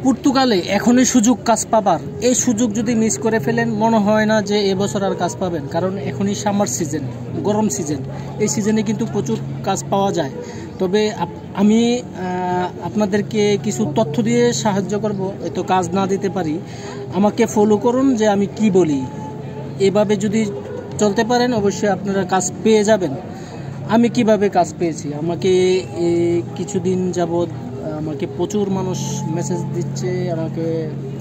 পর্তুগালে এখনই সুযোগ কাজ পাবার, এই সুযোগ যদি মিস করে ফেলেন মনে হয় না যে এবছর আর কাজ পাবেন, কারণ এখনই সামার সিজন, গরম সিজন। এই সিজনে কিন্তু প্রচুর কাজ পাওয়া যায়। তবে আমি আপনাদেরকে কিছু তথ্য দিয়ে সাহায্য করব, হয়তো কাজ না দিতে পারি। আমাকে ফলো করুন যে আমি কি বলি, এভাবে যদি চলতে পারেন অবশ্যই আপনারা কাজ পেয়ে যাবেন। আমি কিভাবে কাজ পেয়েছি, আমাকে কিছুদিন যাবৎ আমাকে প্রচুর মানুষ মেসেজ দিচ্ছে, আমাকে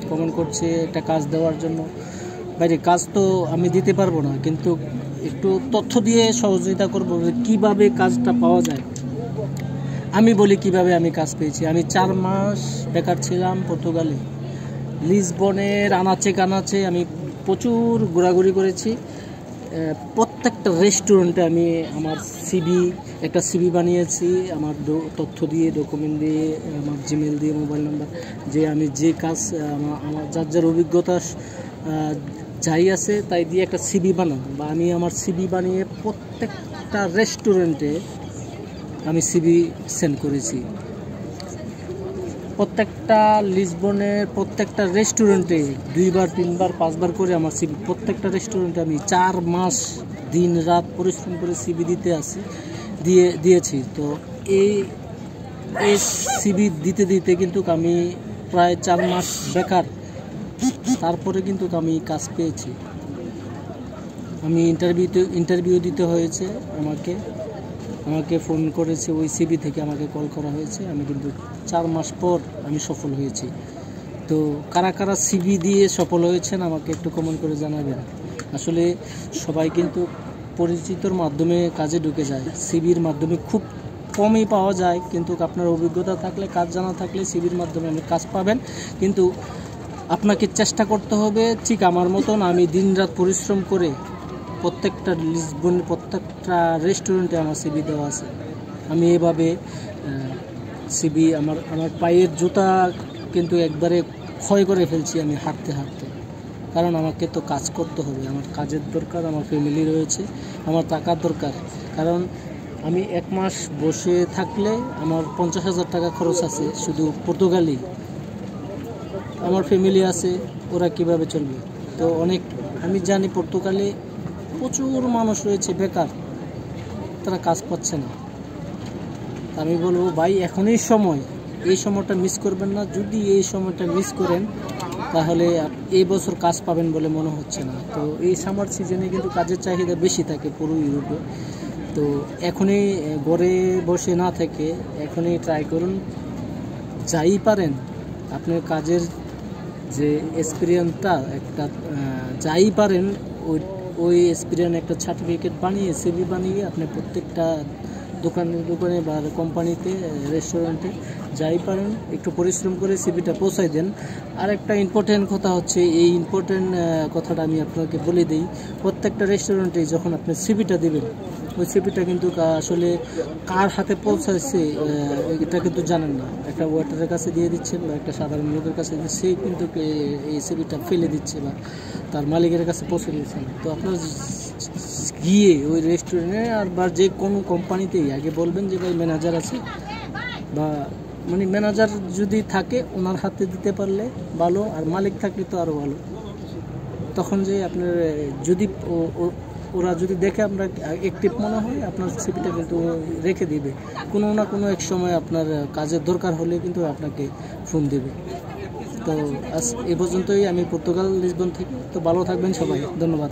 কমেন্ট করছে একটা কাজ দেওয়ার জন্য। বাইরে কাজ তো আমি দিতে পারবো না, কিন্তু একটু তথ্য দিয়ে সহযোগিতা করবো কিভাবে কাজটা পাওয়া যায়। আমি বলি কিভাবে আমি কাজ পেয়েছি। আমি 4 মাস বেকার ছিলাম পর্তুগালে। লিসবনের আনাচে কানাচে আমি প্রচুর ঘোরাঘুরি করেছি। প্রত্যেকটা রেস্টুরেন্টে আমি আমার একটা সিভি বানিয়েছি, আমার তথ্য দিয়ে, ডকুমেন্ট দিয়ে, আমার জিমেল দিয়ে, মোবাইল নাম্বার, যে আমি যে কাজ আমার যার যার অভিজ্ঞতা যাই আছে তাই দিয়ে একটা সিভি বানাবো, বা আমি আমার সিভি বানিয়ে প্রত্যেকটা রেস্টুরেন্টে আমি সিভি সেন্ড করেছি। প্রত্যেকটা লিসবনের প্রত্যেকটা রেস্টুরেন্টে 2বার 3বার 5বার করে আমার সিভি, প্রত্যেকটা রেস্টুরেন্টে আমি 4 মাস দিন রাত পরিশ্রম করে সিভি দিয়েছি। তো এই সিভি দিতে দিতে কিন্তু আমি প্রায় 4 মাস বেকার, তারপরে কিন্তু আমি কাজ পেয়েছি। আমি ইন্টারভিউ দিতে হয়েছে, আমাকে ফোন করেছে, ওই সিভি থেকে আমাকে কল করা হয়েছে। আমি কিন্তু 4 মাস পর আমি সফল হয়েছি। তো কারা কারা সিভি দিয়ে সফল হয়েছেন আমাকে একটু কমেন্ট করে জানাবেন। আসলে সবাই কিন্তু পরিচিতর মাধ্যমে কাজে ঢুকে যায়, সিভির মাধ্যমে খুব কমই পাওয়া যায়। কিন্তু আপনার অভিজ্ঞতা থাকলে, কাজ জানা থাকলে সিভির মাধ্যমে আপনি কাজ পাবেন। কিন্তু আপনাকে চেষ্টা করতে হবে ঠিক আমার মতন। আমি দিনরাত পরিশ্রম করে প্রত্যেকটা লিসবনের প্রত্যেকটা রেস্টুরেন্টে আমার সিভি দেওয়া আছে। আমি এভাবে সিভি, আমার পায়ের জুতা কিন্তু একবারে ক্ষয় করে ফেলছি আমি হাঁটতে হাঁটতে, কারণ আমাকে তো কাজ করতে হবে, আমার কাজের দরকার, আমার ফ্যামিলি রয়েছে, আমার টাকার দরকার। কারণ আমি 1 মাস বসে থাকলে আমার 50,000 টাকা খরচ আছে শুধু পর্তুগালেই। আমার ফ্যামিলি আছে, ওরা কিভাবে চলবে? তো আমি জানি পর্তুগালে প্রচুর মানুষ রয়েছে বেকার, তারা কাজ পাচ্ছে না। আমি বলবো ভাই, এখনই সময়, এই সময়টা মিস করবেন না। যদি এই সময়টা মিস করেন তাহলে এই বছর কাজ পাবেন বলে মনে হচ্ছে না। তো এই সামার সিজনে কিন্তু কাজের চাহিদা বেশি থাকে পুরো ইউরোপে। তো এখনই ঘরে বসে না থেকে এখনই ট্রাই করুন, যাই পারেন আপনার কাজের যে এক্সপিরিয়েন্সটা, একটা যাই পারেন ওই এক্সপিরিয়েন্স একটা সার্টিফিকেট বানিয়ে, সিভি বানিয়ে আপনি প্রত্যেকটা দোকানে বা কোম্পানিতে, রেস্টুরেন্টে যাই পারেন একটু পরিশ্রম করে সিভিটা পৌঁছাই দেন। আর একটা ইম্পর্টেন্ট কথা হচ্ছে, এই ইম্পর্টেন্ট কথাটা আমি আপনাকে বলে দিই, প্রত্যেকটা রেস্টুরেন্টে যখন আপনি সিভিটা দেবেন, ওই সিভিটা কিন্তু আসলে কার হাতে পৌঁছাচ্ছে এটা কিন্তু জানেন না। একটা ওয়েটারের কাছে দিয়ে দিচ্ছেন বা একটা সাধারণ লোকের কাছে, সে কিন্তু এই সিভিটা ফেলে দিচ্ছে বা তার মালিকের কাছে পৌঁছে দিচ্ছেন। তো আপনার গিয়ে ওই রেস্টুরেন্টে আর বা যে কোনো কোম্পানিতেই আগে বলবেন যে ভাই ম্যানেজার আছে, বা মানে ম্যানেজার যদি থাকে ওনার হাতে দিতে পারলে ভালো, আর মালিক থাকলে তো আরও ভালো। তখন যে আপনার যদি ওরা যদি দেখে আপনার অ্যাক্টিভ মনে হয়, আপনার সিভিটা কিন্তু রেখে দিবে, কোনো না কোনো এক সময় আপনার কাজের দরকার হলে কিন্তু আপনাকে ফোন দেবে। তো আজ এ পর্যন্তই, আমি পর্তুগাল লিসবন থেকে। তো ভালো থাকবেন সবাই, ধন্যবাদ।